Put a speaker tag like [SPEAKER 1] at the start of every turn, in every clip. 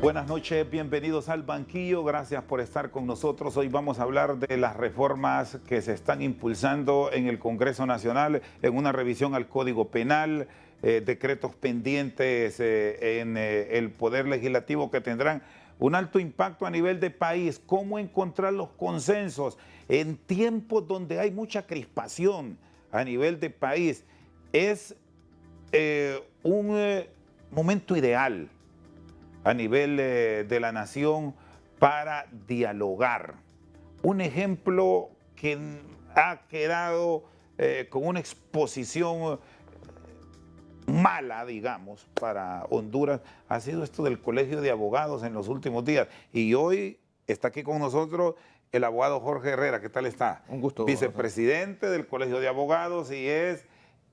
[SPEAKER 1] Buenas noches, bienvenidos al banquillo, gracias por estar con nosotros. Hoy vamos a hablar de las reformas que se están impulsando en el Congreso Nacional, en una revisión al Código Penal, decretos pendientes en el Poder Legislativo que tendrán un alto impacto a nivel de país. Cómo encontrar los consensos en tiempos donde hay mucha crispación a nivel de país. Es un momento ideal a nivel de la nación para dialogar. Un ejemplo que ha quedado con una exposición mala, digamos, para Honduras, ha sido esto del Colegio de Abogados en los últimos días. Y hoy está aquí con nosotros el abogado Jorge Herrera. ¿Qué tal está?
[SPEAKER 2] Un gusto.
[SPEAKER 1] Vicepresidente del Colegio de Abogados y es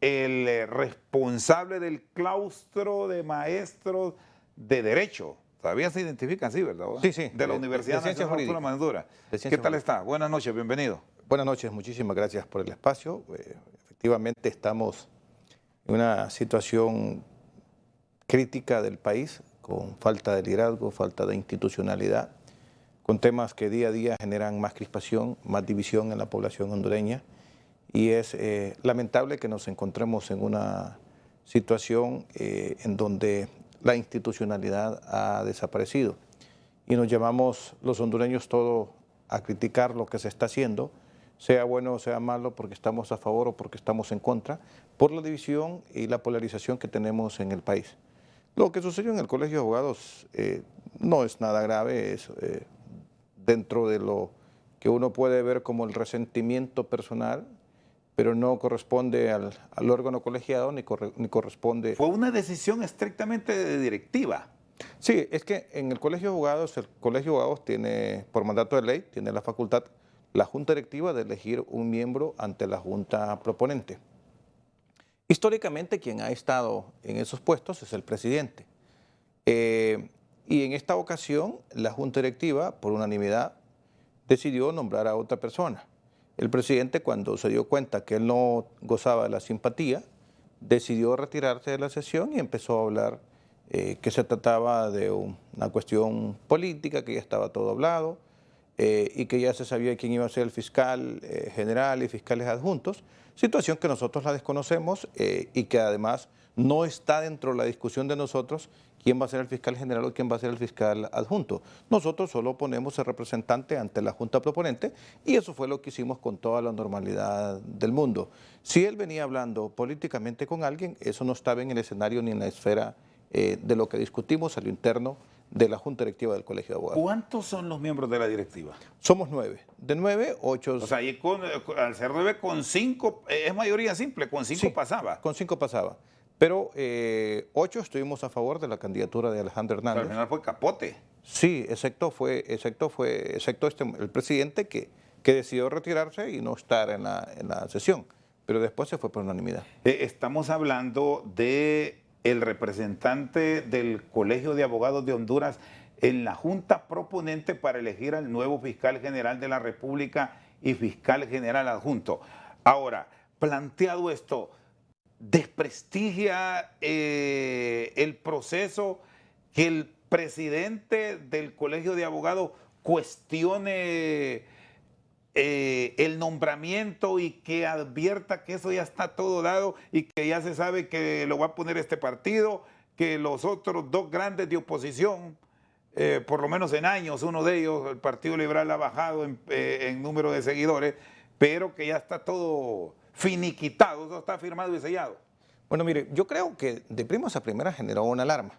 [SPEAKER 1] el responsable del claustro de maestros de Derecho. Todavía se identifica así, ¿verdad?
[SPEAKER 2] Sí, sí.
[SPEAKER 1] De la Universidad
[SPEAKER 2] Ciencias
[SPEAKER 1] Nacional Autónoma de Honduras. ¿Qué tal está? Buenas noches, bienvenido.
[SPEAKER 2] Buenas noches, muchísimas gracias por el espacio. Efectivamente estamos en una situación crítica del país, con falta de liderazgo, falta de institucionalidad, con temas que día a día generan más crispación, más división en la población hondureña. Y es lamentable que nos encontremos en una situación en donde la institucionalidad ha desaparecido. Y nos llamamos los hondureños todos a criticar lo que se está haciendo, sea bueno o sea malo, porque estamos a favor o porque estamos en contra, por la división y la polarización que tenemos en el país. Lo que sucedió en el Colegio de Abogados no es nada grave, es dentro de lo que uno puede ver como el resentimiento personal, pero no corresponde al órgano colegiado ni corresponde...
[SPEAKER 1] Fue una decisión estrictamente de directiva.
[SPEAKER 2] Sí, es que en el Colegio de Abogados tiene, por mandato de ley, tiene la facultad, la Junta Directiva, de elegir un miembro ante la Junta Proponente. Históricamente, quien ha estado en esos puestos es el presidente. Y en esta ocasión, la Junta Directiva, por unanimidad, decidió nombrar a otra persona. El presidente, cuando se dio cuenta que él no gozaba de la simpatía, decidió retirarse de la sesión y empezó a hablar que se trataba de una cuestión política, que ya estaba todo hablado y que ya se sabía quién iba a ser el fiscal general y fiscales adjuntos, situación que nosotros la desconocemos y que además no está dentro de la discusión de nosotros quién va a ser el fiscal general o quién va a ser el fiscal adjunto. Nosotros solo ponemos el representante ante la Junta Proponente y eso fue lo que hicimos con toda la normalidad del mundo. Si él venía hablando políticamente con alguien, eso no estaba en el escenario ni en la esfera de lo que discutimos a lo interno de la Junta Directiva del Colegio de Abogados.
[SPEAKER 1] ¿Cuántos son los miembros de la directiva?
[SPEAKER 2] Somos 9. De 9, 8...
[SPEAKER 1] O sea, y al ser 9 con 5, es mayoría simple, con 5
[SPEAKER 2] sí,
[SPEAKER 1] pasaba.
[SPEAKER 2] Con 5 pasaba. Pero 8 estuvimos a favor de la candidatura de Alejandro Hernández.
[SPEAKER 1] Pero al final fue capote.
[SPEAKER 2] Sí, excepto el presidente que decidió retirarse y no estar en la sesión. Pero después se fue por unanimidad.
[SPEAKER 1] Estamos hablando de el representante del Colegio de Abogados de Honduras en la Junta Proponente para elegir al nuevo fiscal general de la República y fiscal general adjunto. Ahora, planteado esto, ¿desprestigia el proceso que el presidente del Colegio de Abogados cuestione el nombramiento y que advierta que eso ya está todo dado y que ya se sabe que lo va a poner este partido, que los otros dos grandes de oposición, por lo menos en años, uno de ellos, el Partido Liberal, ha bajado en número de seguidores, pero que ya está todo finiquitado, todo está firmado y sellado?
[SPEAKER 2] Bueno, mire, yo creo que de primas a primeras generó una alarma,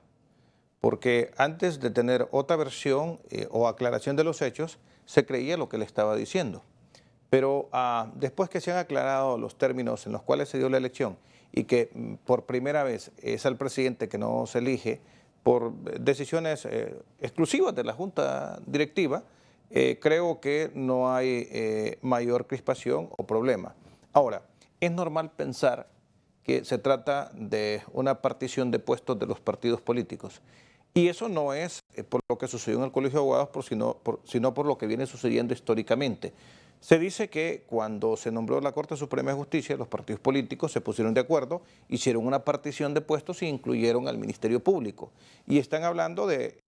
[SPEAKER 2] porque antes de tener otra versión o aclaración de los hechos, se creía lo que le estaba diciendo. Pero después que se han aclarado los términos en los cuales se dio la elección y que por primera vez es el presidente que no se elige por decisiones exclusivas de la Junta Directiva, creo que no hay mayor crispación o problema. Ahora, es normal pensar que se trata de una partición de puestos de los partidos políticos. Y eso no es por lo que sucedió en el Colegio de Abogados, sino por lo que viene sucediendo históricamente. Se dice que cuando se nombró la Corte Suprema de Justicia, los partidos políticos se pusieron de acuerdo, hicieron una partición de puestos e incluyeron al Ministerio Público. Y están hablando de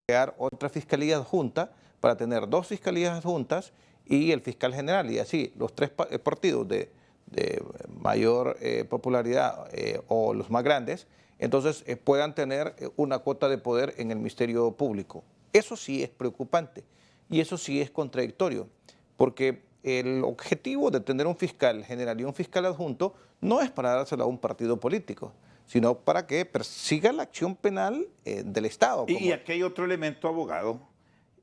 [SPEAKER 2] crear otra fiscalía adjunta para tener 2 fiscalías adjuntas y el fiscal general, y así los 3 partidos de mayor popularidad o los más grandes, entonces puedan tener una cuota de poder en el Ministerio Público. Eso sí es preocupante y eso sí es contradictorio, porque el objetivo de tener un fiscal general y un fiscal adjunto no es para dárselo a un partido político, sino para que persiga la acción penal del Estado.
[SPEAKER 1] Y aquí hay otro elemento, abogado,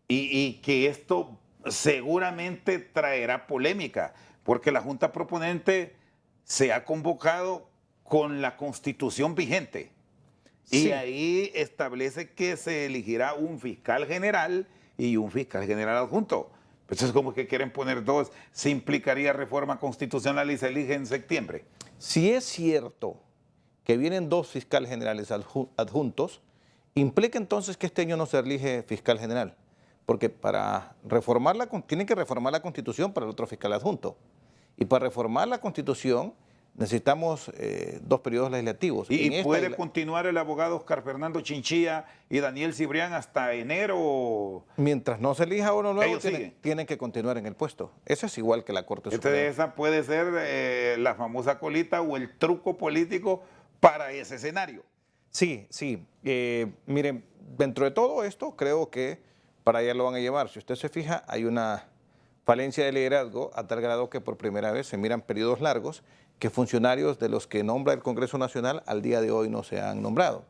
[SPEAKER 1] y que esto seguramente traerá polémica, porque la Junta Proponente se ha convocado con la Constitución vigente. Y
[SPEAKER 2] Sí.
[SPEAKER 1] ahí establece que se elegirá un fiscal general y un fiscal general adjunto. Pues es como que quieren poner 2. Se implicaría reforma constitucional y se elige en septiembre.
[SPEAKER 2] Si es cierto que vienen 2 fiscales generales adjuntos, implica entonces que este año no se elige fiscal general, porque para reformarla tienen que reformar la Constitución para el otro fiscal adjunto. Y para reformar la Constitución necesitamos 2 periodos legislativos.
[SPEAKER 1] Y puede continuar el abogado Oscar Fernando Chinchilla y Daniel Cibrián hasta enero.
[SPEAKER 2] Mientras no se elija uno nuevo,
[SPEAKER 1] Ellos siguen.
[SPEAKER 2] tienen que continuar en el puesto. Eso es igual que la Corte Suprema.
[SPEAKER 1] Entonces esa puede ser la famosa colita o el truco político para ese escenario.
[SPEAKER 2] Sí, sí. Miren, dentro de todo esto, creo que para allá lo van a llevar. Si usted se fija, hay una falencia de liderazgo a tal grado que por primera vez se miran periodos largos que funcionarios de los que nombra el Congreso Nacional al día de hoy no se han nombrado.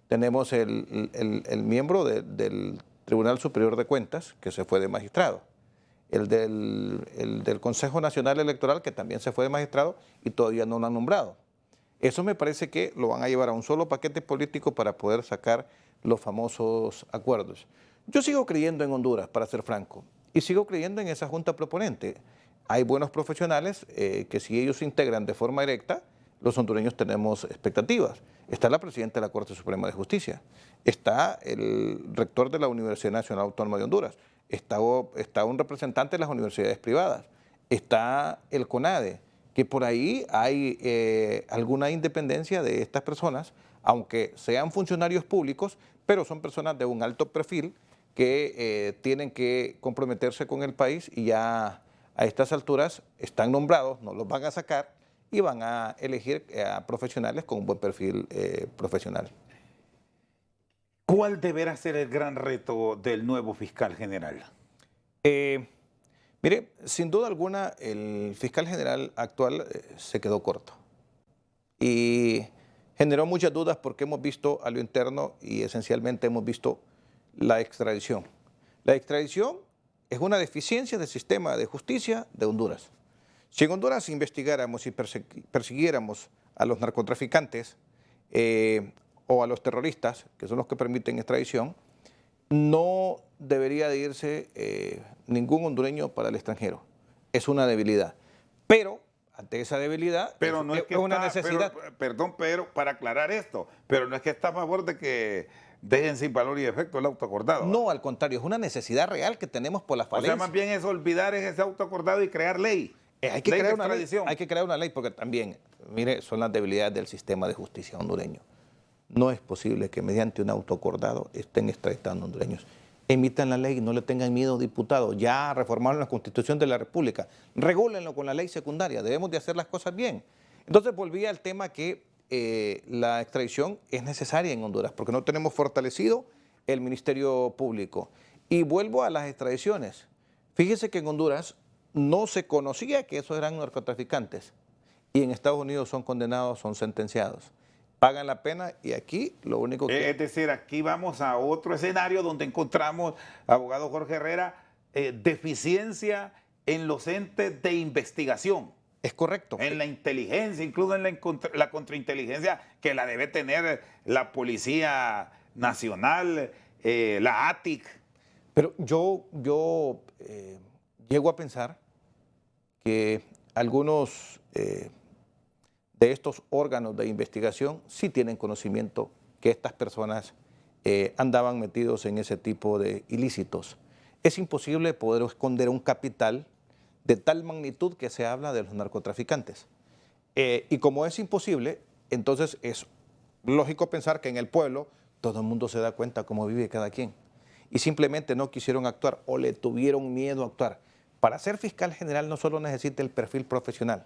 [SPEAKER 2] Tenemos el miembro del Tribunal Superior de Cuentas, que se fue de magistrado. El del Consejo Nacional Electoral, que también se fue de magistrado y todavía no lo han nombrado. Eso me parece que lo van a llevar a un solo paquete político para poder sacar los famosos acuerdos. Yo sigo creyendo en Honduras, para ser franco, y sigo creyendo en esa junta proponente. Hay buenos profesionales que si ellos se integran de forma directa, los hondureños tenemos expectativas. Está la presidenta de la Corte Suprema de Justicia, está el rector de la Universidad Nacional Autónoma de Honduras, está un representante de las universidades privadas, está el CONADE, que por ahí hay alguna independencia de estas personas, aunque sean funcionarios públicos, pero son personas de un alto perfil que tienen que comprometerse con el país y ya a estas alturas están nombrados, no los van a sacar y van a elegir a profesionales con un buen perfil profesional.
[SPEAKER 1] ¿Cuál deberá ser el gran reto del nuevo fiscal general?
[SPEAKER 2] Mire, sin duda alguna, el fiscal general actual se quedó corto y generó muchas dudas porque hemos visto a lo interno y esencialmente hemos visto la extradición. La extradición es una deficiencia del sistema de justicia de Honduras. Si en Honduras investigáramos y persiguiéramos a los narcotraficantes o a los terroristas, que son los que permiten extradición, no debería de irse ningún hondureño para el extranjero. Es una debilidad. Pero ante esa debilidad
[SPEAKER 1] Pero no es que
[SPEAKER 2] una
[SPEAKER 1] está,
[SPEAKER 2] necesidad.
[SPEAKER 1] pero para aclarar esto, pero no es que está a favor de que dejen sin valor y efecto el auto acordado.
[SPEAKER 2] No, al contrario, es una necesidad real que tenemos por las
[SPEAKER 1] O
[SPEAKER 2] falencias.
[SPEAKER 1] sea, más bien es olvidar ese auto acordado y crear ley.
[SPEAKER 2] Hay que
[SPEAKER 1] Ley de
[SPEAKER 2] crear una ley,
[SPEAKER 1] extradición.
[SPEAKER 2] hay que crear una ley porque también, mire, son las debilidades del sistema de justicia hondureño. No es posible que mediante un auto acordado estén extraditando hondureños. Emitan la ley, no le tengan miedo, diputados. Ya reformaron la Constitución de la República. Regúlenlo con la ley secundaria. Debemos de hacer las cosas bien. Entonces volví al tema que la extradición es necesaria en Honduras porque no tenemos fortalecido el Ministerio Público. Y vuelvo a las extradiciones. Fíjese que en Honduras no se conocía que esos eran narcotraficantes y en Estados Unidos son condenados, son sentenciados. Pagan la pena y aquí lo único que...
[SPEAKER 1] Es decir, aquí vamos a otro escenario donde encontramos, abogado Jorge Herrera, deficiencia en los entes de investigación.
[SPEAKER 2] Es correcto.
[SPEAKER 1] En la inteligencia, incluso en la contrainteligencia que la debe tener la Policía Nacional, la ATIC.
[SPEAKER 2] Pero yo llego a pensar que algunos de estos órganos de investigación sí tienen conocimiento que estas personas andaban metidos en ese tipo de ilícitos. Es imposible poder esconder un capital de tal magnitud que se habla de los narcotraficantes. Y como es imposible, entonces es lógico pensar que en el pueblo todo el mundo se da cuenta cómo vive cada quien. y simplemente no quisieron actuar o le tuvieron miedo a actuar. Para ser fiscal general no solo necesita el perfil profesional,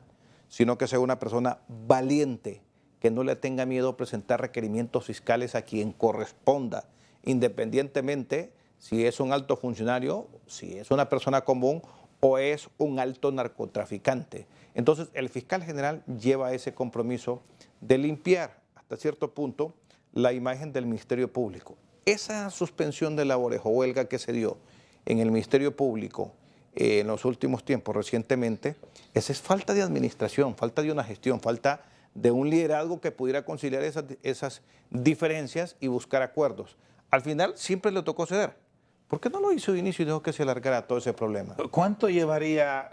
[SPEAKER 2] sino que sea una persona valiente, que no le tenga miedo a presentar requerimientos fiscales a quien corresponda, independientemente si es un alto funcionario, si es una persona común o es un alto narcotraficante. Entonces, el fiscal general lleva ese compromiso de limpiar hasta cierto punto la imagen del Ministerio Público. Esa suspensión de labores o huelga que se dio en el Ministerio Público en los últimos tiempos, recientemente, esa es falta de administración, falta de una gestión, falta de un liderazgo que pudiera conciliar esas diferencias y buscar acuerdos. Al final siempre le tocó ceder. ¿Por qué no lo hizo de inicio y dejó que se alargara todo ese problema?
[SPEAKER 1] ¿Cuánto llevaría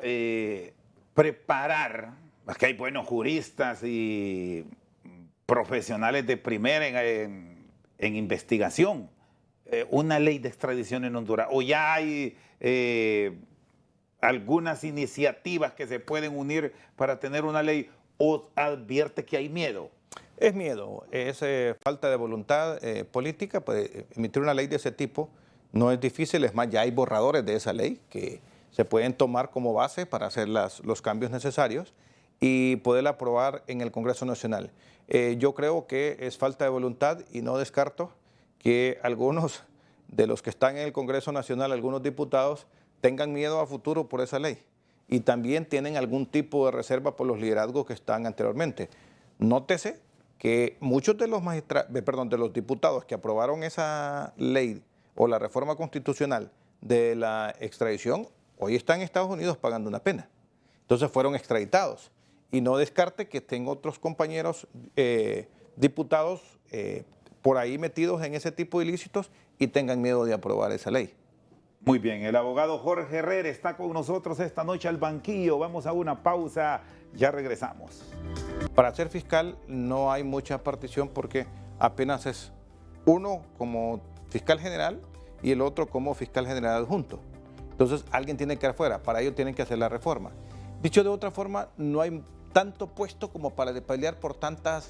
[SPEAKER 1] preparar? Es que hay buenos juristas y profesionales de primera en investigación, una ley de extradición en Honduras. O ya hay algunas iniciativas que se pueden unir para tener una ley, o advierte que hay miedo.
[SPEAKER 2] Es miedo, es falta de voluntad política. Pues, emitir una ley de ese tipo no es difícil, es más, ya hay borradores de esa ley que se pueden tomar como base para hacer los cambios necesarios y poderla aprobar en el Congreso Nacional. Yo creo que es falta de voluntad y no descarto que algunos de los que están en el Congreso Nacional, algunos diputados, tengan miedo a futuro por esa ley y también tienen algún tipo de reserva por los liderazgos que están anteriormente. Nótese que muchos de los de los diputados que aprobaron esa ley o la reforma constitucional de la extradición, hoy están en Estados Unidos pagando una pena. Entonces fueron extraditados. Y no descarte que estén otros compañeros diputados por ahí metidos en ese tipo de ilícitos y tengan miedo de aprobar esa ley.
[SPEAKER 1] Muy bien, el abogado Jorge Herrera está con nosotros esta noche al banquillo. Vamos a una pausa, ya regresamos.
[SPEAKER 2] Para ser fiscal no hay mucha partición porque apenas es uno como fiscal general y el otro como fiscal general adjunto. Entonces alguien tiene que ir afuera, para ello tienen que hacer la reforma. Dicho de otra forma, no hay tanto puesto como para pelear por tantas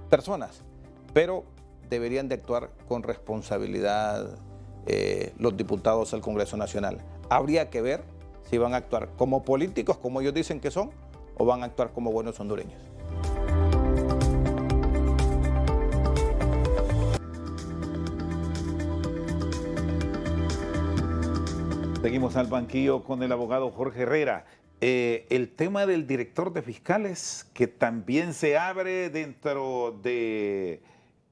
[SPEAKER 2] personas, pero deberían de actuar con responsabilidad los diputados del Congreso Nacional. Habría que ver si van a actuar como políticos, como ellos dicen que son, o van a actuar como buenos hondureños.
[SPEAKER 1] Seguimos al banquillo con el abogado Jorge Herrera. El tema del director de fiscales, que también se abre dentro de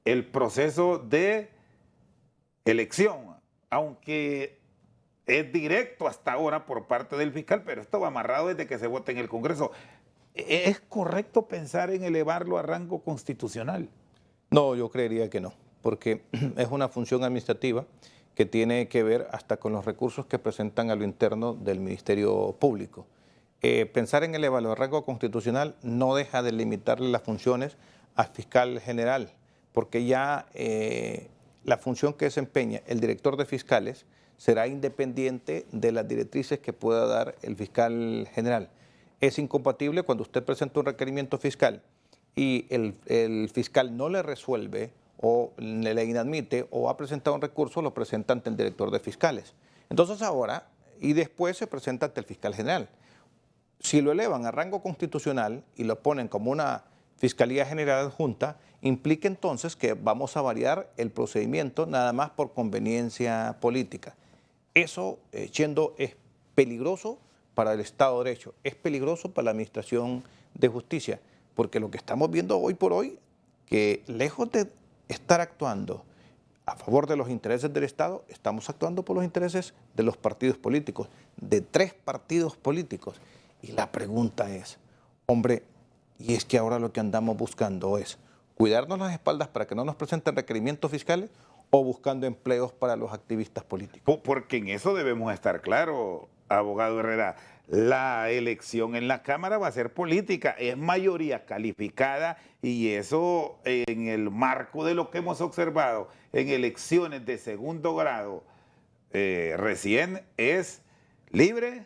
[SPEAKER 1] el proceso de elección, aunque es directo hasta ahora por parte del fiscal, pero esto va amarrado desde que se vote en el Congreso. ¿Es correcto pensar en elevarlo a rango constitucional?
[SPEAKER 2] No, yo creería que no, porque es una función administrativa que tiene que ver hasta con los recursos que presentan a lo interno del Ministerio Público. Pensar en elevarlo a rango constitucional no deja de limitarle las funciones al fiscal general, porque ya la función que desempeña el director de fiscales será independiente de las directrices que pueda dar el fiscal general. Es incompatible cuando usted presenta un requerimiento fiscal y el fiscal no le resuelve o le inadmite o ha presentado un recurso, lo presenta ante el director de fiscales. Entonces ahora, y después se presenta ante el fiscal general. Si lo elevan a rango constitucional y lo ponen como una Fiscalía General Adjunta, implica entonces que vamos a variar el procedimiento nada más por conveniencia política. Eso, Chendo, es peligroso para el Estado de Derecho, es peligroso para la Administración de Justicia, porque lo que estamos viendo hoy por hoy, que lejos de estar actuando a favor de los intereses del Estado, estamos actuando por los intereses de los partidos políticos, de 3 partidos políticos. Y la pregunta es, hombre, y es que ahora lo que andamos buscando es cuidarnos las espaldas para que no nos presenten requerimientos fiscales o buscando empleos para los activistas políticos.
[SPEAKER 1] Porque en eso debemos estar claros, abogado Herrera. La elección en la Cámara va a ser política, es mayoría calificada y eso en el marco de lo que hemos observado en elecciones de segundo grado recién es Libre,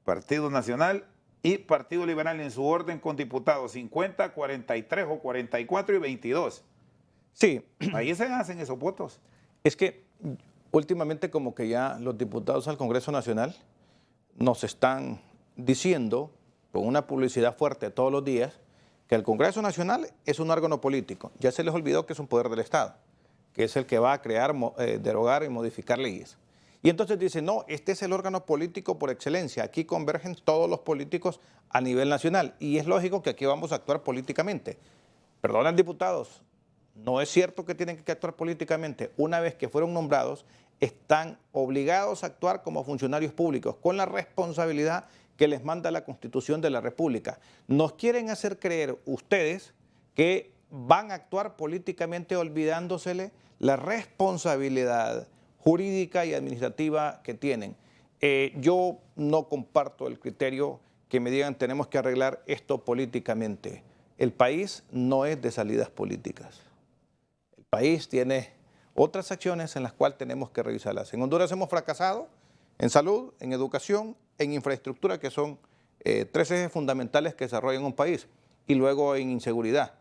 [SPEAKER 1] Partido Nacional y Partido Liberal en su orden con diputados 50, 43 o 44 y 22.
[SPEAKER 2] Sí.
[SPEAKER 1] Ahí se hacen esos votos.
[SPEAKER 2] Es que últimamente como que ya los diputados al Congreso Nacional nos están diciendo, con una publicidad fuerte todos los días, que el Congreso Nacional es un órgano político. Ya se les olvidó que es un poder del Estado, que es el que va a crear, derogar y modificar leyes. Y entonces dicen, no, este es el órgano político por excelencia, aquí convergen todos los políticos a nivel nacional y es lógico que aquí vamos a actuar políticamente. Perdonen, diputados, no es cierto que tienen que actuar políticamente. Una vez que fueron nombrados, están obligados a actuar como funcionarios públicos, con la responsabilidad que les manda la Constitución de la República. Nos quieren hacer creer ustedes que van a actuar políticamente olvidándosele la responsabilidad jurídica y administrativa que tienen. Yo no comparto el criterio que me digan tenemos que arreglar esto políticamente. El país no es de salidas políticas. El país tiene otras acciones en las cuales tenemos que revisarlas. En Honduras hemos fracasado en salud, en educación, en infraestructura, que son tres ejes fundamentales que desarrollan un país, y luego en inseguridad.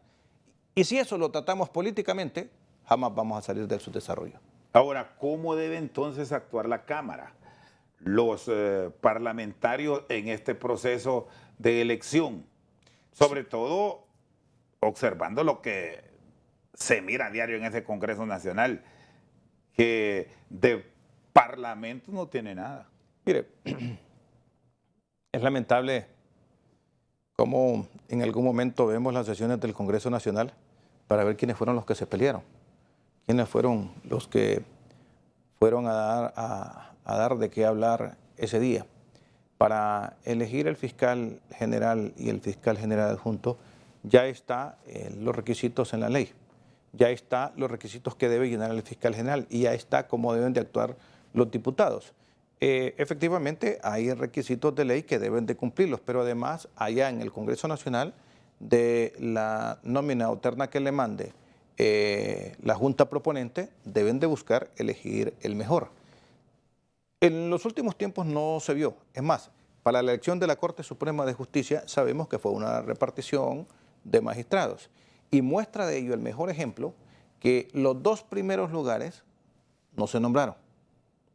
[SPEAKER 2] Y si eso lo tratamos políticamente, jamás vamos a salir de su desarrollo.
[SPEAKER 1] Ahora, ¿cómo debe entonces actuar la Cámara? Los parlamentarios en este proceso de elección, sobre todo observando lo que se mira a diario en ese Congreso Nacional, que de parlamento no tiene nada.
[SPEAKER 2] Mire, es lamentable cómo en algún momento vemos las sesiones del Congreso Nacional para ver quiénes fueron los que se pelearon, quiénes fueron los que fueron a dar de qué hablar ese día. Para elegir el fiscal general y el fiscal general adjunto ya está los requisitos en la ley, ya está los requisitos que debe llenar el fiscal general y ya está cómo deben de actuar los diputados. Efectivamente hay requisitos de ley que deben de cumplirlos, pero además allá en el Congreso Nacional de la nómina o terna que le mande la Junta Proponente deben de buscar elegir el mejor. En los últimos tiempos no se vio. Es más, para la elección de la Corte Suprema de Justicia sabemos que fue una repartición de magistrados. Y muestra de ello el mejor ejemplo que los dos primeros lugares no se nombraron.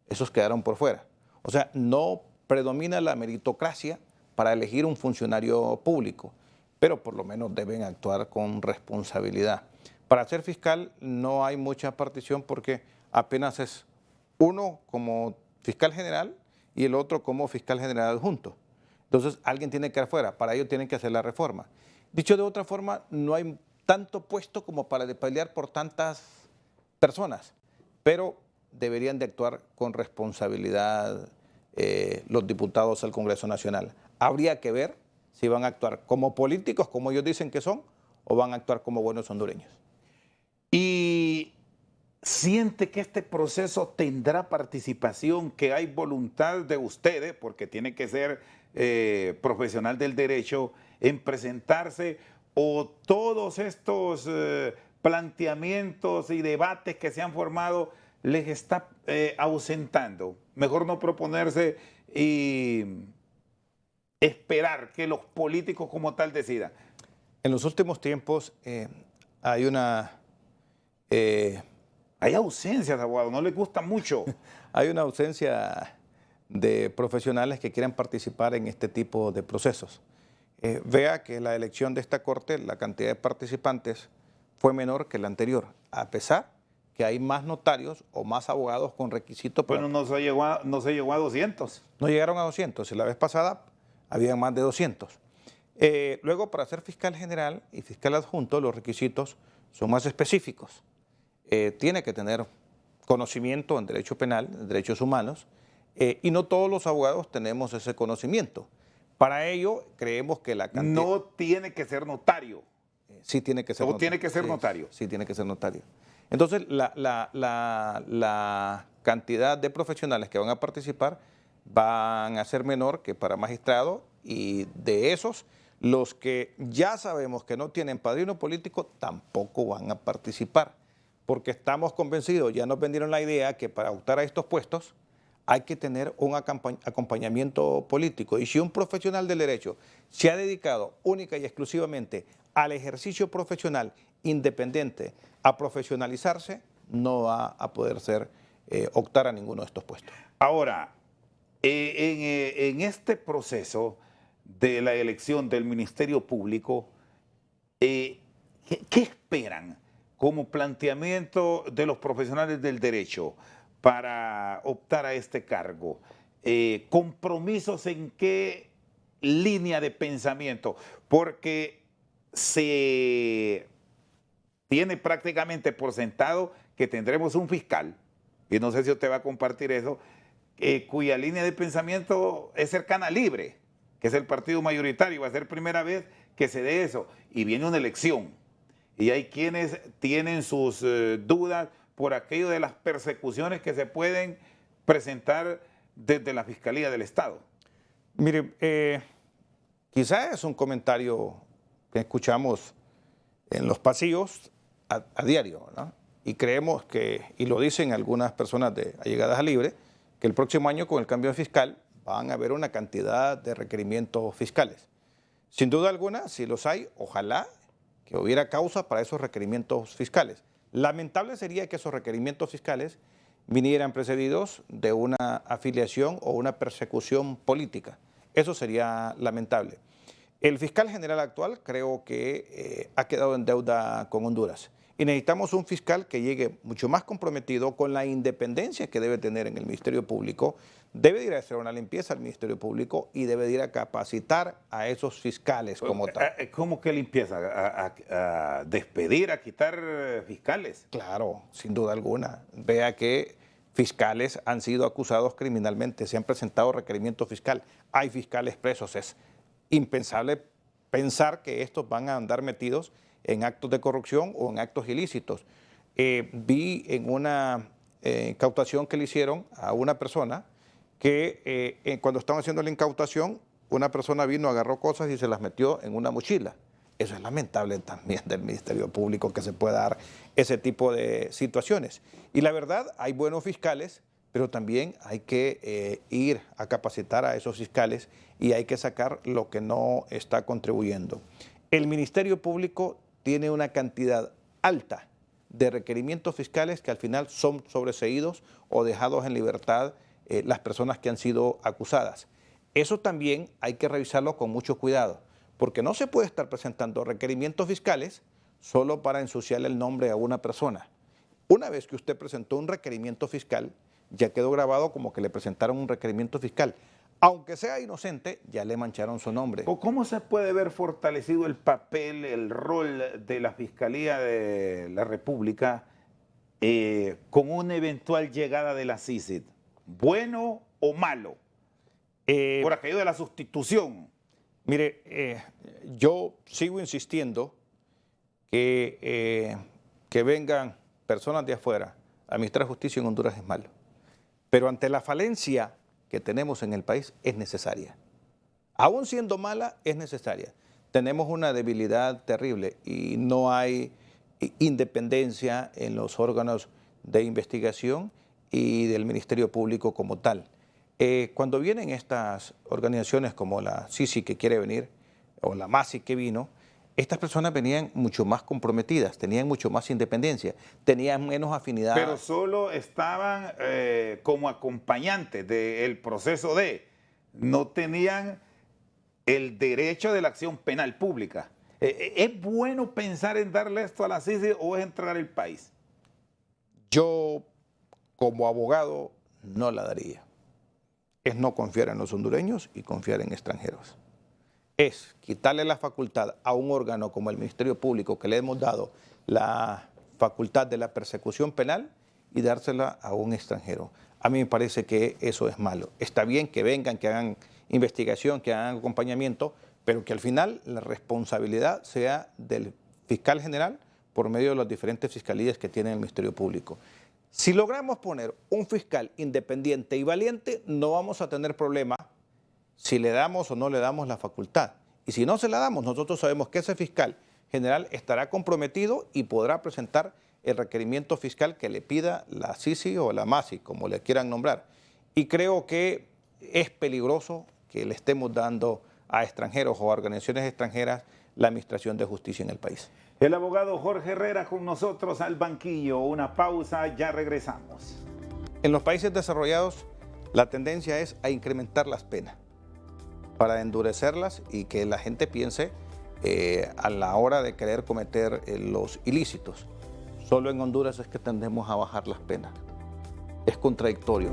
[SPEAKER 2] Esos quedaron por fuera. O sea, no predomina la meritocracia para elegir un funcionario público, pero por lo menos deben actuar con responsabilidad. Para ser fiscal no hay mucha partición porque apenas es uno como fiscal general y el otro como fiscal general adjunto. Entonces alguien tiene que quedar fuera, para ello tienen que hacer la reforma. Dicho de otra forma, no hay tanto puesto como para pelear por tantas personas, pero deberían de actuar con responsabilidad los diputados al Congreso Nacional. Habría que ver si van a actuar como políticos, como ellos dicen que son, o van a actuar como buenos hondureños.
[SPEAKER 1] Y siente que este proceso tendrá participación, que hay voluntad de ustedes, porque tiene que ser profesional del derecho, en presentarse, o todos estos planteamientos y debates que se han formado les está ausentando. Mejor no proponerse y esperar que los políticos como tal decidan.
[SPEAKER 2] En los últimos tiempos hay una...
[SPEAKER 1] hay ausencias, abogado, no les gusta mucho.
[SPEAKER 2] Hay una ausencia de profesionales que quieran participar en este tipo de procesos. Vea que la elección de esta Corte, la cantidad de participantes fue menor que la anterior, a pesar que hay más notarios o más abogados con requisitos.
[SPEAKER 1] Bueno, no se llegó a 200.
[SPEAKER 2] No llegaron a 200, y la vez pasada había más de 200. Luego, para ser fiscal general y fiscal adjunto, los requisitos son más específicos. Tiene que tener conocimiento en derecho penal, en derechos humanos, y no todos los abogados tenemos ese conocimiento. Para ello, creemos que la cantidad...
[SPEAKER 1] No tiene que ser notario.
[SPEAKER 2] Sí tiene que ser notario.
[SPEAKER 1] Tiene que ser notario.
[SPEAKER 2] Sí, tiene que ser notario. Entonces, la cantidad de profesionales que van a participar van a ser menor que para magistrado, y de esos, los que ya sabemos que no tienen padrino político tampoco van a participar, porque estamos convencidos, ya nos vendieron la idea que para optar a estos puestos hay que tener un acompañamiento político. Y si un profesional del derecho se ha dedicado única y exclusivamente al ejercicio profesional independiente, a profesionalizarse, no va a poder ser optar a ninguno de estos puestos.
[SPEAKER 1] Ahora, en este proceso de la elección del Ministerio Público, ¿qué esperan como planteamiento de los profesionales del derecho para optar a este cargo? ¿Compromisos en qué línea de pensamiento? Porque se tiene prácticamente por sentado que tendremos un fiscal, y no sé si usted va a compartir eso, cuya línea de pensamiento es cercana a Libre, que es el partido mayoritario. Va a ser primera vez que se dé eso, y viene una elección. Y hay quienes tienen sus dudas por aquello de las persecuciones que se pueden presentar desde la Fiscalía del Estado.
[SPEAKER 2] Mire, quizás es un comentario que escuchamos en los pasillos a diario, ¿no? Y creemos que, y lo dicen algunas personas allegadas a Libre, que el próximo año con el cambio fiscal van a haber una cantidad de requerimientos fiscales. Sin duda alguna, si los hay, ojalá que hubiera causa para esos requerimientos fiscales. Lamentable sería que esos requerimientos fiscales vinieran precedidos de una afiliación o una persecución política. Eso sería lamentable. El fiscal general actual creo que ha quedado en deuda con Honduras y necesitamos un fiscal que llegue mucho más comprometido con la independencia que debe tener en el Ministerio Público. Debe de ir a hacer una limpieza al Ministerio Público y debe de ir a capacitar a esos fiscales como tal.
[SPEAKER 1] ¿Cómo que limpieza? ¿A despedir, a quitar fiscales?
[SPEAKER 2] Claro, sin duda alguna. Vea que fiscales han sido acusados criminalmente, se han presentado requerimientos fiscal. Hay fiscales presos. Es impensable pensar que estos van a andar metidos en actos de corrupción o en actos ilícitos. Vi en una incautación que le hicieron a una persona que cuando estaban haciendo la incautación, una persona vino, agarró cosas y se las metió en una mochila. Eso es lamentable también del Ministerio Público, que se pueda dar ese tipo de situaciones. Y la verdad, hay buenos fiscales, pero también hay que ir a capacitar a esos fiscales y hay que sacar lo que no está contribuyendo. El Ministerio Público tiene una cantidad alta de requerimientos fiscales que al final son sobreseídos o dejados en libertad las personas que han sido acusadas. Eso también hay que revisarlo con mucho cuidado, porque no se puede estar presentando requerimientos fiscales solo para ensuciarle el nombre a una persona. Una vez que usted presentó un requerimiento fiscal, ya quedó grabado como que le presentaron un requerimiento fiscal. Aunque sea inocente, ya le mancharon su nombre.
[SPEAKER 1] ¿Cómo se puede ver fortalecido el papel, el rol de la Fiscalía de la República con una eventual llegada de la CICIG? ¿Bueno o malo? Por aquello de la sustitución.
[SPEAKER 2] Mire, yo sigo insistiendo que vengan personas de afuera a administrar justicia en Honduras es malo. Pero ante la falencia que tenemos en el país es necesaria. Aún siendo mala, es necesaria. Tenemos una debilidad terrible y no hay independencia en los órganos de investigación y del Ministerio Público como tal. Cuando vienen estas organizaciones como la CICIG que quiere venir, o la MASIG que vino, estas personas venían mucho más comprometidas, tenían mucho más independencia, tenían menos afinidad.
[SPEAKER 1] Pero solo estaban como acompañantes del proceso no tenían el derecho de la acción penal pública. ¿Es bueno pensar en darle esto a la CICIG o es entregar el país?
[SPEAKER 2] Yo, como abogado, no la daría. Es no confiar en los hondureños y confiar en extranjeros. Es quitarle la facultad a un órgano como el Ministerio Público, que le hemos dado la facultad de la persecución penal, y dársela a un extranjero. A mí me parece que eso es malo. Está bien que vengan, que hagan investigación, que hagan acompañamiento, pero que al final la responsabilidad sea del fiscal general por medio de las diferentes fiscalías que tiene el Ministerio Público. Si logramos poner un fiscal independiente y valiente, no vamos a tener problema si le damos o no le damos la facultad. Y si no se la damos, nosotros sabemos que ese fiscal general estará comprometido y podrá presentar el requerimiento fiscal que le pida la CICIG o la MASIG, como le quieran nombrar. Y creo que es peligroso que le estemos dando a extranjeros o a organizaciones extranjeras la administración de justicia en el país.
[SPEAKER 1] El abogado Jorge Herrera con nosotros al banquillo. Una pausa, ya regresamos.
[SPEAKER 2] En los países desarrollados, la tendencia es a incrementar las penas para endurecerlas y que la gente piense a la hora de querer cometer los ilícitos. Solo en Honduras es que tendemos a bajar las penas. Es contradictorio.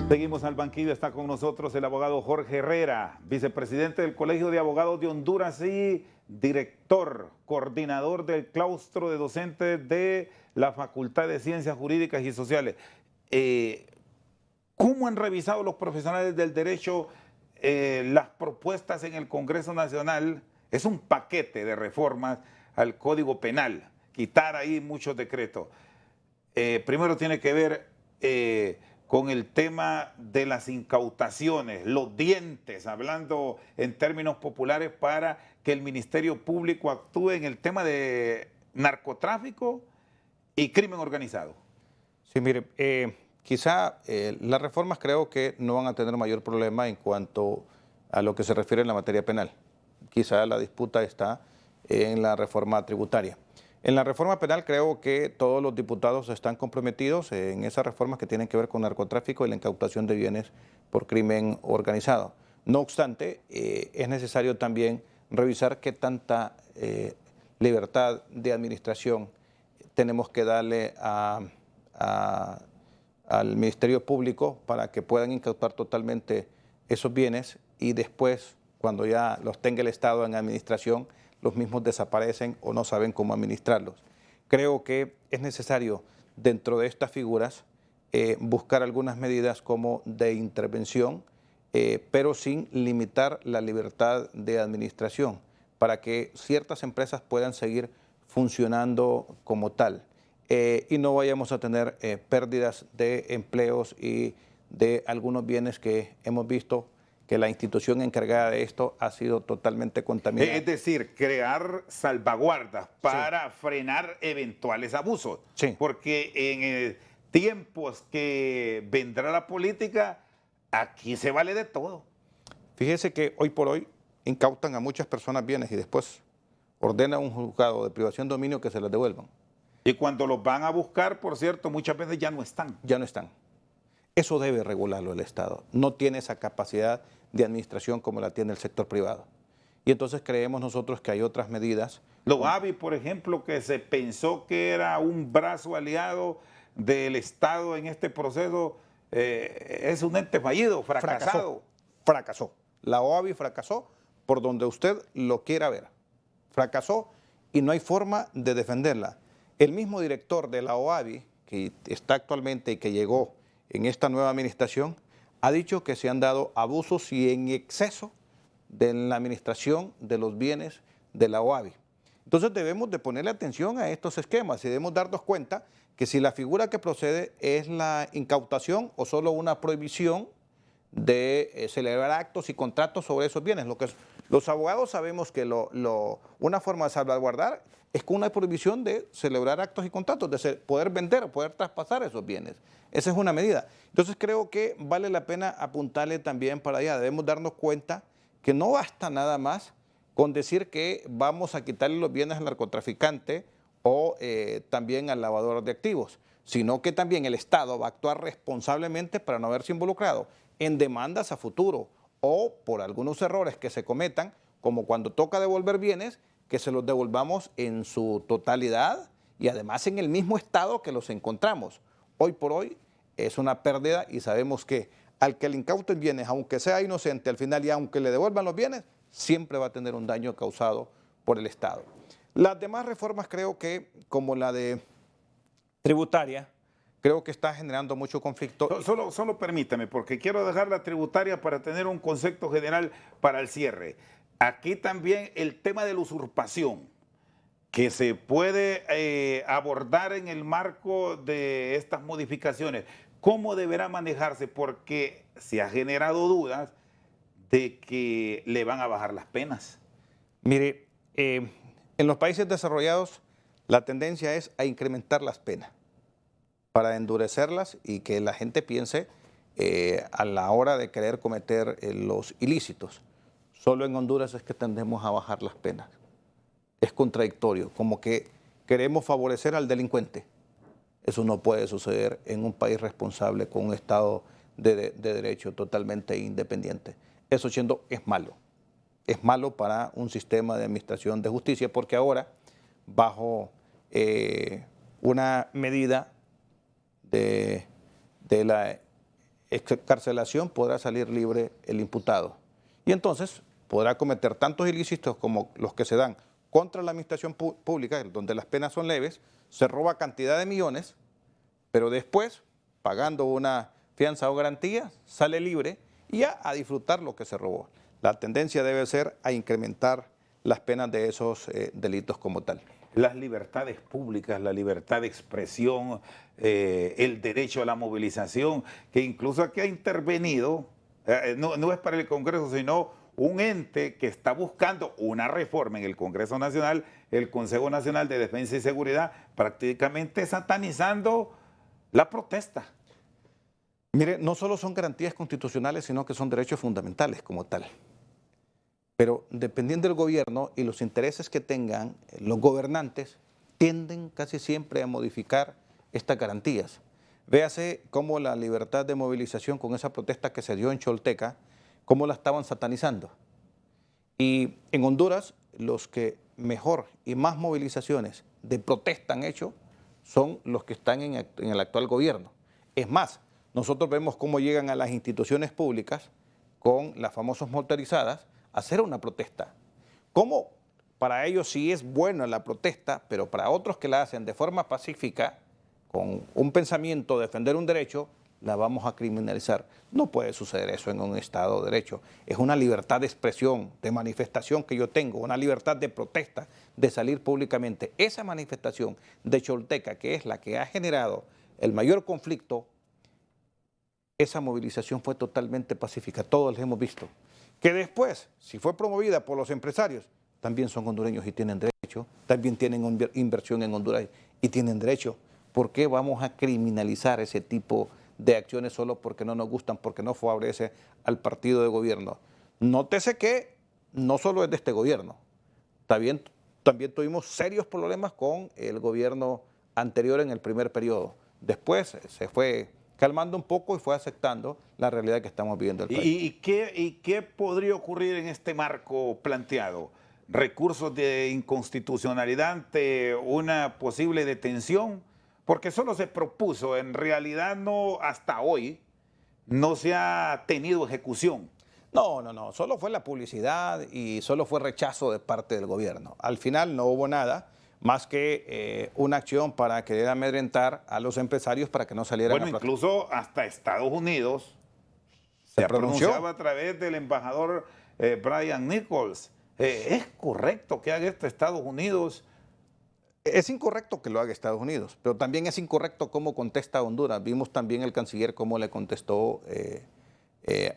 [SPEAKER 1] Seguimos al banquillo, está con nosotros el abogado Jorge Herrera, vicepresidente del Colegio de Abogados de Honduras y director, coordinador del claustro de docentes de la Facultad de Ciencias Jurídicas y Sociales. ¿Cómo han revisado los profesionales del derecho las propuestas en el Congreso Nacional? Es un paquete de reformas al Código Penal, quitar ahí muchos decretos. Primero tiene que ver con el tema de las incautaciones, los dientes, hablando en términos populares, para que el Ministerio Público actúe en el tema de narcotráfico y crimen organizado.
[SPEAKER 2] Sí, mire, quizá las reformas creo que no van a tener mayor problema en cuanto a lo que se refiere a la materia penal. Quizá la disputa está en la reforma tributaria. En la reforma penal creo que todos los diputados están comprometidos en esas reformas que tienen que ver con narcotráfico y la incautación de bienes por crimen organizado. No obstante, es necesario también revisar qué tanta libertad de administración tenemos que darle al Ministerio Público para que puedan incautar totalmente esos bienes y después, cuando ya los tenga el Estado en administración, los mismos desaparecen o no saben cómo administrarlos. Creo que es necesario, dentro de estas figuras, buscar algunas medidas como de intervención, pero sin limitar la libertad de administración, para que ciertas empresas puedan seguir funcionando como tal y no vayamos a tener pérdidas de empleos y de algunos bienes que hemos visto que la institución encargada de esto ha sido totalmente contaminada.
[SPEAKER 1] Es decir, crear salvaguardas para frenar eventuales abusos.
[SPEAKER 2] Sí.
[SPEAKER 1] Porque en tiempos que vendrá la política, aquí se vale de todo.
[SPEAKER 2] Fíjese que hoy por hoy incautan a muchas personas bienes y después ordena un juzgado de privación de dominio que se las devuelvan.
[SPEAKER 1] Y cuando los van a buscar, por cierto, muchas veces ya no están.
[SPEAKER 2] Ya no están. Eso debe regularlo el Estado. No tiene esa capacidad de administración como la tiene el sector privado. Y entonces creemos nosotros que hay otras medidas.
[SPEAKER 1] Los AVI, por ejemplo, que se pensó que era un brazo aliado del Estado en este proceso, es un ente fallido, fracasado.
[SPEAKER 2] Fracasó. La OAVI fracasó por donde usted lo quiera ver. Fracasó y no hay forma de defenderla. El mismo director de la OAVI, que está actualmente y que llegó en esta nueva administración, ha dicho que se han dado abusos y en exceso de la administración de los bienes de la OAVI. Entonces debemos de ponerle atención a estos esquemas y debemos darnos cuenta que si la figura que procede es la incautación o solo una prohibición de celebrar actos y contratos sobre esos bienes. Los abogados sabemos que una forma de salvaguardar es con una prohibición de celebrar actos y contratos, de poder vender o poder traspasar esos bienes. Esa es una medida. Entonces creo que vale la pena apuntarle también para allá. Debemos darnos cuenta que no basta nada más con decir que vamos a quitarle los bienes al narcotraficante o también al lavador de activos, sino que también el Estado va a actuar responsablemente para no haberse involucrado en demandas a futuro o por algunos errores que se cometan, como cuando toca devolver bienes, que se los devolvamos en su totalidad y además en el mismo estado que los encontramos. Hoy por hoy es una pérdida y sabemos que al que le incauten bienes, aunque sea inocente al final y aunque le devuelvan los bienes, siempre va a tener un daño causado por el Estado. Las demás reformas creo que, como la de tributaria, creo que está generando mucho conflicto.
[SPEAKER 1] Solo permítame, porque quiero dejar la tributaria para tener un concepto general para el cierre. Aquí también el tema de la usurpación, que se puede abordar en el marco de estas modificaciones. ¿Cómo deberá manejarse? Porque se ha generado dudas de que le van a bajar las penas.
[SPEAKER 2] Mire, en los países desarrollados la tendencia es a incrementar las penas para endurecerlas y que la gente piense a la hora de querer cometer los ilícitos. Solo en Honduras es que tendemos a bajar las penas. Es contradictorio, como que queremos favorecer al delincuente. Eso no puede suceder en un país responsable con un Estado de derecho totalmente independiente. Eso siendo es malo. Es malo para un sistema de administración de justicia porque ahora, bajo una medida de la excarcelación, podrá salir libre el imputado. Y entonces podrá cometer tantos ilícitos como los que se dan contra la administración pública, donde las penas son leves, se roba cantidad de millones, pero después, pagando una fianza o garantía, sale libre y ya a disfrutar lo que se robó. La tendencia debe ser a incrementar las penas de esos delitos como tal.
[SPEAKER 1] Las libertades públicas, la libertad de expresión, el derecho a la movilización, que incluso aquí ha intervenido, no es para el Congreso, sino un ente que está buscando una reforma en el Congreso Nacional, el Consejo Nacional de Defensa y Seguridad, prácticamente satanizando la protesta.
[SPEAKER 2] Mire, no solo son garantías constitucionales, sino que son derechos fundamentales como tal. Pero dependiendo del gobierno y los intereses que tengan, los gobernantes tienden casi siempre a modificar estas garantías. Véase cómo la libertad de movilización con esa protesta que se dio en Cholteca, cómo la estaban satanizando. Y en Honduras, los que mejor y más movilizaciones de protesta han hecho son los que están en el actual gobierno. Es más, nosotros vemos cómo llegan a las instituciones públicas con las famosas motorizadas a hacer una protesta. Cómo para ellos sí es buena la protesta, pero para otros que la hacen de forma pacífica, con un pensamiento de defender un derecho, la vamos a criminalizar. No puede suceder eso en un Estado de Derecho. Es una libertad de expresión, de manifestación que yo tengo, una libertad de protesta, de salir públicamente. Esa manifestación de Cholteca, que es la que ha generado el mayor conflicto, esa movilización fue totalmente pacífica, todos los hemos visto. Que después, si fue promovida por los empresarios, también son hondureños y tienen derecho, también tienen inversión en Honduras y tienen derecho. ¿Por qué vamos a criminalizar ese tipo de acciones solo porque no nos gustan, porque no favorece al partido de gobierno? Nótese que no solo es de este gobierno, también tuvimos serios problemas con el gobierno anterior en el primer periodo. Después se fue calmando un poco y fue aceptando la realidad que estamos viviendo en el país.
[SPEAKER 1] ¿Y qué podría ocurrir en este marco planteado? ¿Recursos de inconstitucionalidad ante una posible detención? Porque solo se propuso, en realidad no, hasta hoy, no se ha tenido ejecución.
[SPEAKER 2] No, solo fue la publicidad y solo fue rechazo de parte del gobierno. Al final no hubo nada más que una acción para querer amedrentar a los empresarios para que no salieran
[SPEAKER 1] Bueno, incluso hasta Estados Unidos
[SPEAKER 2] se
[SPEAKER 1] pronunciaba a través del embajador Brian Nichols. ¿Es correcto que haga esto Estados Unidos?
[SPEAKER 2] Es incorrecto que lo haga Estados Unidos, pero también es incorrecto cómo contesta Honduras. Vimos también el canciller cómo le contestó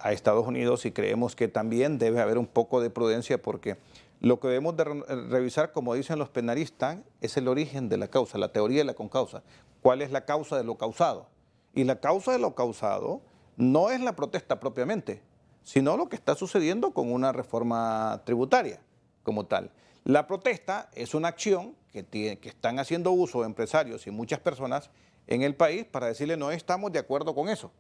[SPEAKER 2] a Estados Unidos y creemos que también debe haber un poco de prudencia porque lo que debemos de revisar, como dicen los penalistas, es el origen de la causa, la teoría de la concausa. ¿Cuál es la causa de lo causado? Y la causa de lo causado no es la protesta propiamente, sino lo que está sucediendo con una reforma tributaria como tal. La protesta es una acción que están haciendo uso empresarios y muchas personas en el país para decirle no estamos de acuerdo con eso.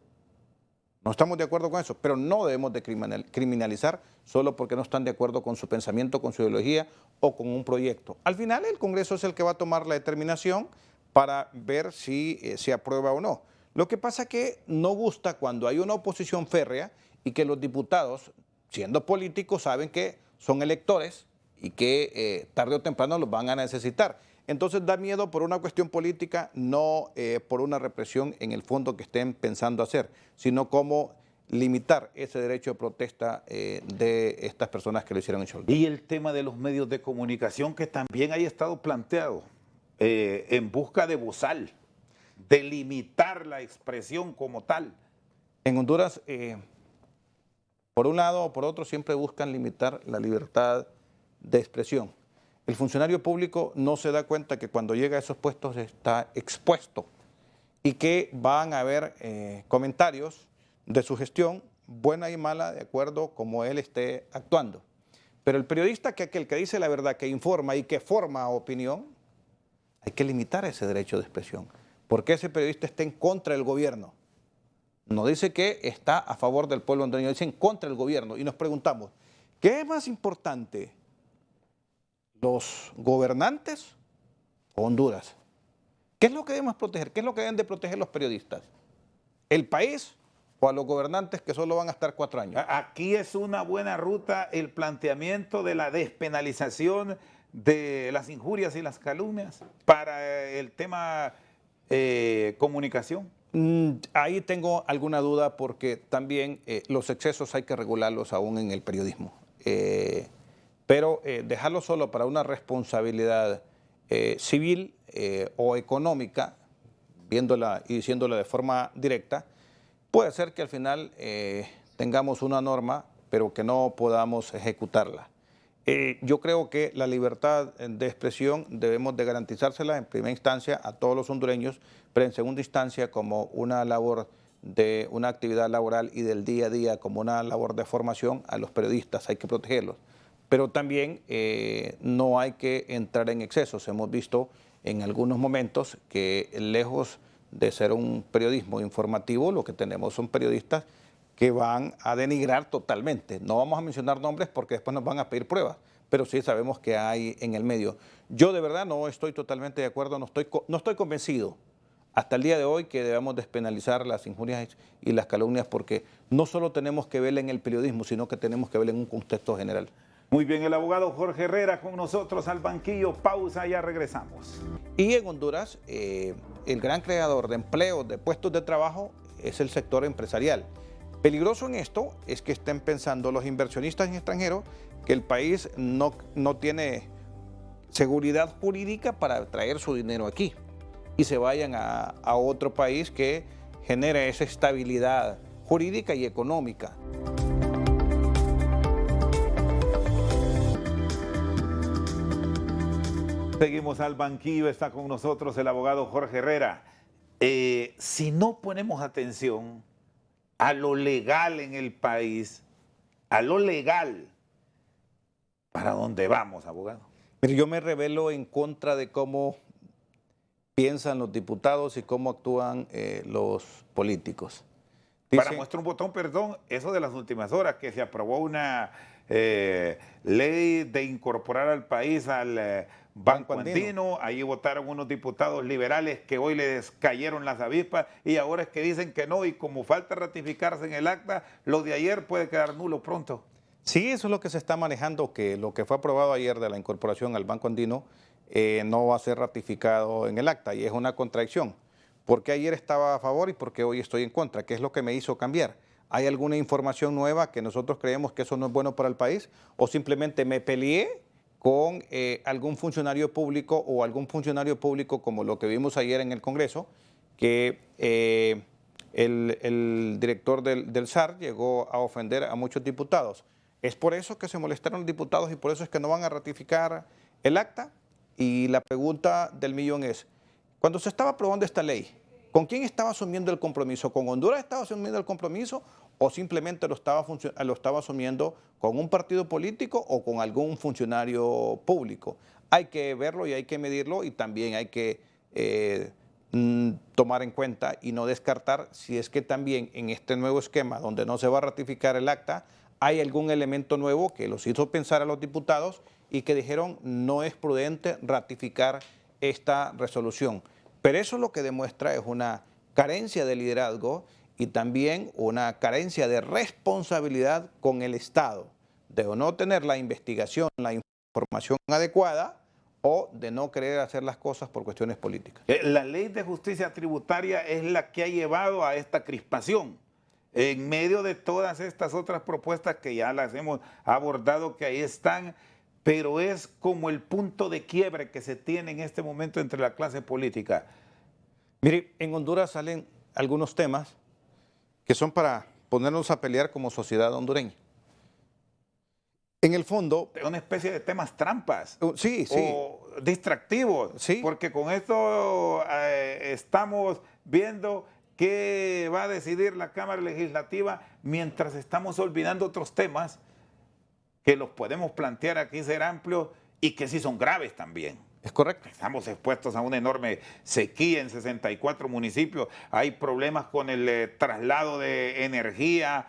[SPEAKER 2] No estamos de acuerdo con eso, pero no debemos de criminalizar solo porque no están de acuerdo con su pensamiento, con su ideología o con un proyecto. Al final el Congreso es el que va a tomar la determinación para ver si se aprueba o no. Lo que pasa es que no gusta cuando hay una oposición férrea y que los diputados, siendo políticos, saben que son electores y que tarde o temprano los van a necesitar. Entonces da miedo por una cuestión política, no por una represión en el fondo que estén pensando hacer, sino cómo limitar ese derecho de protesta de estas personas que lo hicieron en Cholteca.
[SPEAKER 1] Y el tema de los medios de comunicación que también haya estado planteado en busca de bozal, de limitar la expresión como tal.
[SPEAKER 2] En Honduras, por un lado o por otro, siempre buscan limitar la libertad de expresión. El funcionario público no se da cuenta que cuando llega a esos puestos está expuesto y que van a haber comentarios de su gestión, buena y mala, de acuerdo como él esté actuando. Pero el periodista, que aquel que dice la verdad, que informa y que forma opinión, Hay que limitar ese derecho de expresión. ¿Por qué ese periodista está en contra del gobierno? No dice que está a favor del pueblo hondureño, dice en contra del gobierno. Y nos preguntamos, ¿qué es más importante? ¿Los gobernantes o Honduras? ¿Qué es lo que debemos proteger? ¿Qué es lo que deben de proteger los periodistas? ¿El país o a los gobernantes que solo van a estar 4 años?
[SPEAKER 1] Aquí es una buena ruta el planteamiento de la despenalización de las injurias y las calumnias para el tema comunicación.
[SPEAKER 2] Ahí tengo alguna duda porque también los excesos hay que regularlos aún en el periodismo. Pero dejarlo solo para una responsabilidad civil o económica, viéndola y diciéndola de forma directa, puede ser que al final tengamos una norma, pero que no podamos ejecutarla. Yo creo que la libertad de expresión debemos de garantizársela en primera instancia a todos los hondureños, pero en segunda instancia como una labor de una actividad laboral y del día a día como una labor de formación a los periodistas, hay que protegerlos. Pero también no hay que entrar en excesos. Hemos visto en algunos momentos que lejos de ser un periodismo informativo, lo que tenemos son periodistas que van a denigrar totalmente. No vamos a mencionar nombres porque después nos van a pedir pruebas, pero sí sabemos que hay en el medio. Yo de verdad no estoy totalmente de acuerdo, no estoy convencido hasta el día de hoy que debamos despenalizar las injurias y las calumnias porque no solo tenemos que verla en el periodismo, sino que tenemos que verla en un contexto general.
[SPEAKER 1] Muy bien, el abogado Jorge Herrera con nosotros al banquillo. Pausa, ya regresamos.
[SPEAKER 2] Y en Honduras, el gran creador de empleos, de puestos de trabajo, es el sector empresarial. Peligroso en esto es que estén pensando los inversionistas extranjeros que el país no tiene seguridad jurídica para traer su dinero aquí y se vayan a otro país que genere esa estabilidad jurídica y económica.
[SPEAKER 1] Seguimos al banquillo, está con nosotros el abogado Jorge Herrera. Si no ponemos atención a lo legal en el país, a lo legal, ¿para dónde vamos, abogado?
[SPEAKER 2] Pero yo me rebelo en contra de cómo piensan los diputados y cómo actúan los políticos.
[SPEAKER 1] Para muestra un botón, perdón, eso de las últimas horas, que se aprobó una ley de incorporar al país al Banco Andino. Ahí votaron unos diputados liberales que hoy les cayeron las avispas y ahora es que dicen que no, y como falta ratificarse en el acta, lo de ayer puede quedar nulo pronto.
[SPEAKER 2] Sí, eso es lo que se está manejando, que lo que fue aprobado ayer de la incorporación al Banco Andino no va a ser ratificado en el acta, y es una contradicción. ¿Por qué ayer estaba a favor y por qué hoy estoy en contra? ¿Qué es lo que me hizo cambiar? ¿Hay alguna información nueva que nosotros creemos que eso no es bueno para el país? ¿O simplemente me peleé con algún funcionario público o algún funcionario público como lo que vimos ayer en el Congreso, que el director del SAR llegó a ofender a muchos diputados? ¿Es por eso que se molestaron los diputados y por eso es que no van a ratificar el acta? Y la pregunta del millón es, cuando se estaba aprobando esta ley, ¿con quién estaba asumiendo el compromiso? ¿Con Honduras estaba asumiendo el compromiso o simplemente lo estaba asumiendo con un partido político o con algún funcionario público? Hay que verlo y hay que medirlo, y también hay que tomar en cuenta y no descartar si es que también en este nuevo esquema donde no se va a ratificar el acta hay algún elemento nuevo que los hizo pensar a los diputados y que dijeron no es prudente ratificar esta resolución. Pero eso lo que demuestra es una carencia de liderazgo y también una carencia de responsabilidad con el Estado, de no tener la investigación, la información adecuada o de no querer hacer las cosas por cuestiones políticas.
[SPEAKER 1] La ley de justicia tributaria es la que ha llevado a esta crispación, en medio de todas estas otras propuestas que ya las hemos abordado, que ahí están, pero es como el punto de quiebre que se tiene en este momento entre la clase política.
[SPEAKER 2] Mire, en Honduras salen algunos temas que son para ponernos a pelear como sociedad hondureña. En el fondo...
[SPEAKER 1] Es una especie de temas trampas.
[SPEAKER 2] Sí.
[SPEAKER 1] O distractivos.
[SPEAKER 2] Sí.
[SPEAKER 1] Porque con esto estamos viendo qué va a decidir la Cámara Legislativa mientras estamos olvidando otros temas que los podemos plantear aquí, ser amplios y que sí son graves también.
[SPEAKER 2] Es correcto.
[SPEAKER 1] Estamos expuestos a una enorme sequía en 64 municipios. Hay problemas con el traslado de energía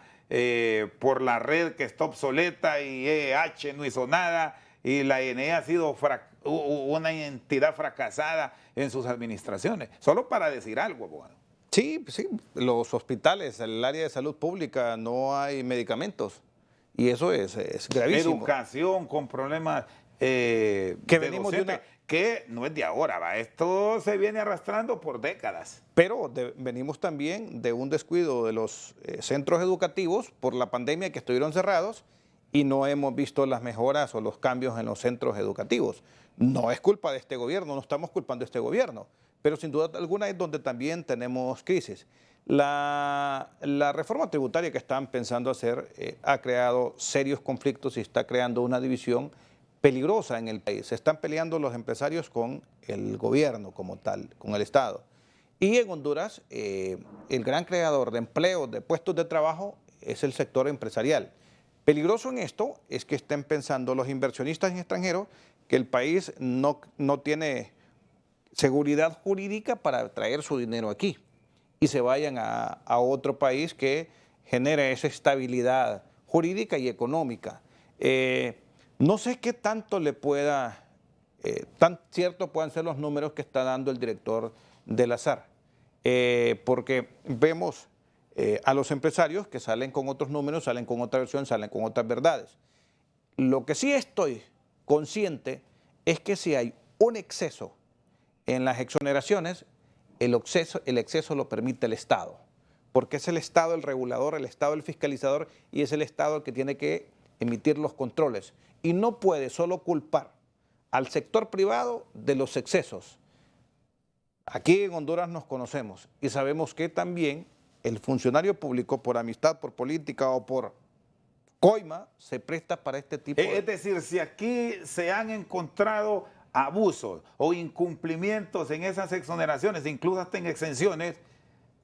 [SPEAKER 1] por la red que está obsoleta y EH no hizo nada. Y la ENE ha sido una entidad fracasada en sus administraciones. Solo para decir algo, abogado.
[SPEAKER 2] Sí, sí, los hospitales, el área de salud pública, no hay medicamentos. Y eso es gravísimo.
[SPEAKER 1] Educación con problemas
[SPEAKER 2] que venimos
[SPEAKER 1] docentes, que no es de ahora, va. Esto se viene arrastrando por décadas.
[SPEAKER 2] Pero venimos también de un descuido de los centros educativos por la pandemia, que estuvieron cerrados y no hemos visto las mejoras o los cambios en los centros educativos. No es culpa de este gobierno, no estamos culpando a este gobierno, pero sin duda alguna es donde también tenemos crisis. La reforma tributaria que están pensando hacer ha creado serios conflictos y está creando una división peligrosa en el país. Se están peleando los empresarios con el gobierno como tal, con el Estado. Y en Honduras, el gran creador de empleo, de puestos de trabajo, es el sector empresarial. Peligroso en esto es que estén pensando los inversionistas extranjeros que el país no tiene seguridad jurídica para traer su dinero aquí y se vayan a otro país que genere esa estabilidad jurídica y económica. No sé qué tanto le pueda, tan cierto puedan ser los números que está dando el director del ASAR, porque vemos a los empresarios que salen con otros números, salen con otra versión, salen con otras verdades. Lo que sí estoy consciente es que si hay un exceso en las exoneraciones, el exceso lo permite el Estado, porque es el Estado el regulador, el Estado el fiscalizador y es el Estado el que tiene que emitir los controles. Y no puede solo culpar al sector privado de los excesos. Aquí en Honduras nos conocemos y sabemos que también el funcionario público, por amistad, por política o por coima, se presta para este tipo de...
[SPEAKER 1] Es decir, si aquí se han encontrado abusos o incumplimientos en esas exoneraciones, incluso hasta en exenciones,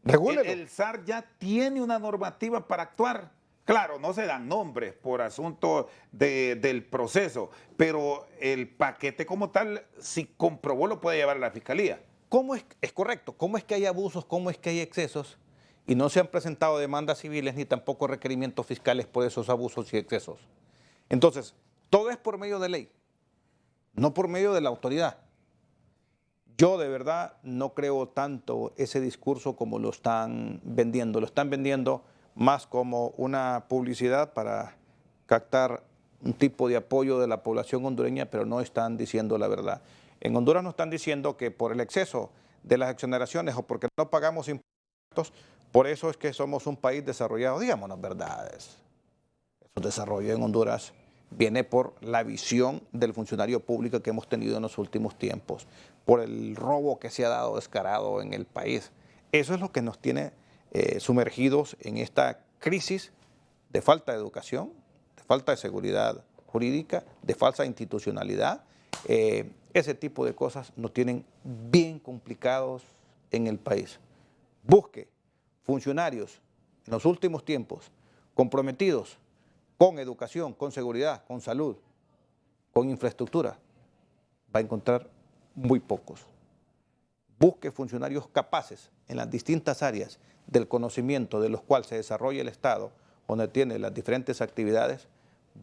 [SPEAKER 1] el SAR ya tiene una normativa para actuar. Claro, no se dan nombres por asunto del proceso, pero el paquete como tal, si comprobó, lo puede llevar a la fiscalía.
[SPEAKER 2] ¿Cómo es correcto? ¿Cómo es que hay abusos? ¿Cómo es que hay excesos? Y no se han presentado demandas civiles ni tampoco requerimientos fiscales por esos abusos y excesos. Entonces, todo es por medio de ley, no por medio de la autoridad. Yo de verdad no creo tanto ese discurso como lo están vendiendo. Lo están vendiendo más como una publicidad para captar un tipo de apoyo de la población hondureña, pero no están diciendo la verdad. En Honduras nos están diciendo que por el exceso de las exoneraciones o porque no pagamos impuestos, por eso es que somos un país desarrollado. Digámonos verdades. El desarrollo en Honduras viene por la visión del funcionario público que hemos tenido en los últimos tiempos, por el robo que se ha dado descarado en el país. Eso es lo que nos tiene sumergidos en esta crisis de falta de educación, de falta de seguridad jurídica, de falsa institucionalidad. Ese tipo de cosas nos tienen bien complicados en el país. Busque funcionarios en los últimos tiempos comprometidos con educación, con seguridad, con salud, con infraestructura, va a encontrar muy pocos. Busque funcionarios capaces en las distintas áreas del conocimiento de los cuales se desarrolla el Estado, donde tiene las diferentes actividades,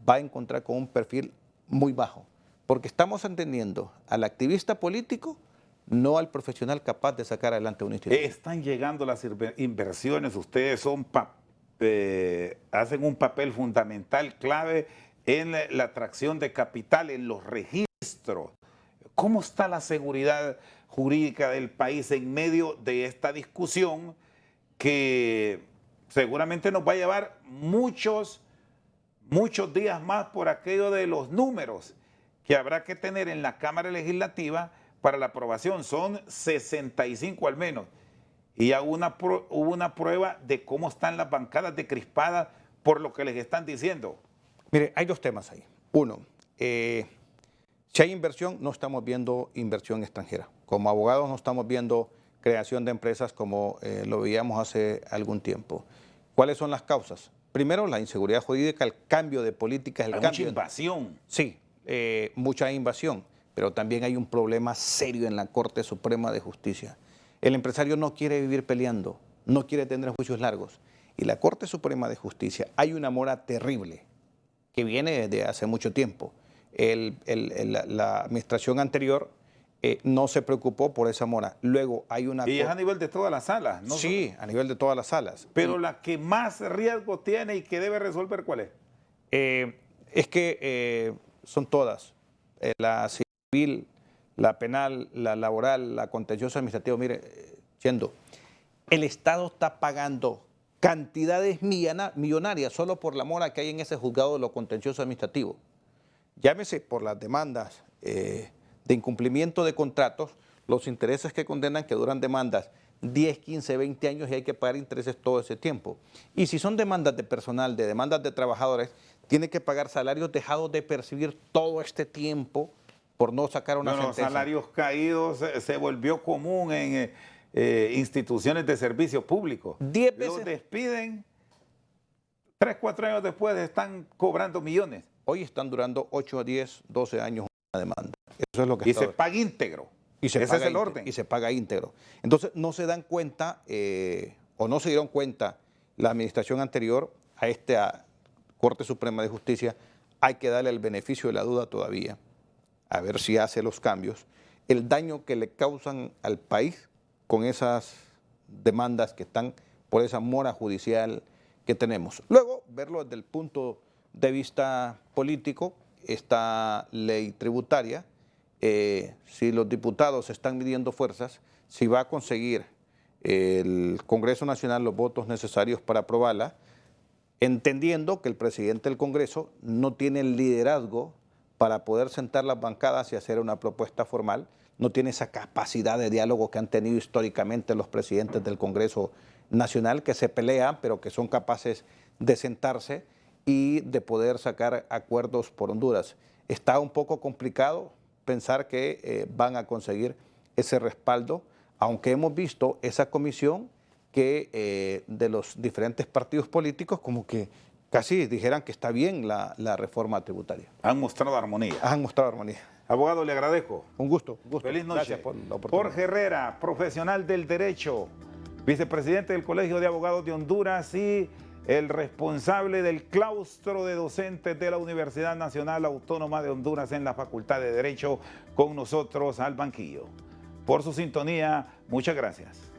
[SPEAKER 2] va a encontrar con un perfil muy bajo, porque estamos entendiendo al activista político, no al profesional capaz de sacar adelante una institución.
[SPEAKER 1] Están llegando las inversiones, ustedes hacen un papel fundamental, clave en la atracción de capital, en los registros. ¿Cómo está la seguridad jurídica del país en medio de esta discusión que seguramente nos va a llevar muchos días más por aquello de los números que habrá que tener en la Cámara Legislativa para la aprobación? Son 65 al menos. Y ya hubo una prueba de cómo están las bancadas decrispadas por lo que les están diciendo.
[SPEAKER 2] Mire, hay dos temas ahí. Uno, si hay inversión, no estamos viendo inversión extranjera. Como abogados no estamos viendo creación de empresas como lo veíamos hace algún tiempo. ¿Cuáles son las causas? Primero, la inseguridad jurídica, el cambio de políticas.
[SPEAKER 1] Hay mucha invasión.
[SPEAKER 2] Sí, mucha invasión. pero también hay un problema serio en la Corte Suprema de Justicia. El empresario no quiere vivir peleando, no quiere tener juicios largos. Y la Corte Suprema de Justicia, hay una mora terrible que viene desde hace mucho tiempo. La administración anterior no se preocupó por esa mora. Luego hay una...
[SPEAKER 1] Y es a nivel de todas las salas, ¿no?
[SPEAKER 2] Sí, a nivel de todas las salas.
[SPEAKER 1] Pero la que más riesgo tiene y que debe resolver, ¿cuál es?
[SPEAKER 2] Es que son todas. La civil, la penal, la laboral, la contencioso administrativo. Mire, Chendo, el Estado está pagando cantidades millonarias solo por la mora que hay en ese juzgado de lo contencioso administrativo. Llámese por las demandas de incumplimiento de contratos, los intereses que condenan que duran demandas 10, 15, 20 años y hay que pagar intereses todo ese tiempo. Y si son demandas de personal, de demandas de trabajadores, tiene que pagar salarios dejados de percibir todo este tiempo por no sacar una sentencia.
[SPEAKER 1] Los salarios caídos se volvió común en instituciones de servicios públicos.
[SPEAKER 2] 10 veces.
[SPEAKER 1] Los despiden, 3, 4 años después están cobrando millones.
[SPEAKER 2] Hoy están durando 8, 10, 12 años una demanda. Eso es lo que
[SPEAKER 1] y se paga íntegro.
[SPEAKER 2] Ese
[SPEAKER 1] es el orden.
[SPEAKER 2] Y se paga íntegro. Entonces no se dan cuenta o no se dieron cuenta la administración anterior a esta Corte Suprema de Justicia. Hay que darle el beneficio de la duda todavía, a ver si hace los cambios. El daño que le causan al país con esas demandas que están por esa mora judicial que tenemos. Luego, verlo desde el punto de vista político, esta ley tributaria, si los diputados están midiendo fuerzas, si va a conseguir el Congreso Nacional los votos necesarios para aprobarla, entendiendo que el presidente del Congreso no tiene el liderazgo para poder sentar las bancadas y hacer una propuesta formal, no tiene esa capacidad de diálogo que han tenido históricamente los presidentes del Congreso Nacional, que se pelean, pero que son capaces de sentarse y de poder sacar acuerdos por Honduras. Está un poco complicado pensar que van a conseguir ese respaldo, aunque hemos visto esa comisión que de los diferentes partidos políticos como que casi dijeran que está bien la reforma tributaria.
[SPEAKER 1] Han mostrado armonía.
[SPEAKER 2] Han mostrado armonía.
[SPEAKER 1] Abogado, le agradezco.
[SPEAKER 2] Un gusto.
[SPEAKER 1] Feliz noche.
[SPEAKER 2] Gracias por la oportunidad.
[SPEAKER 1] Jorge Herrera, profesional del derecho, vicepresidente del Colegio de Abogados de Honduras y el responsable del claustro de docentes de la Universidad Nacional Autónoma de Honduras en la Facultad de Derecho, con nosotros al banquillo. Por su sintonía, muchas gracias.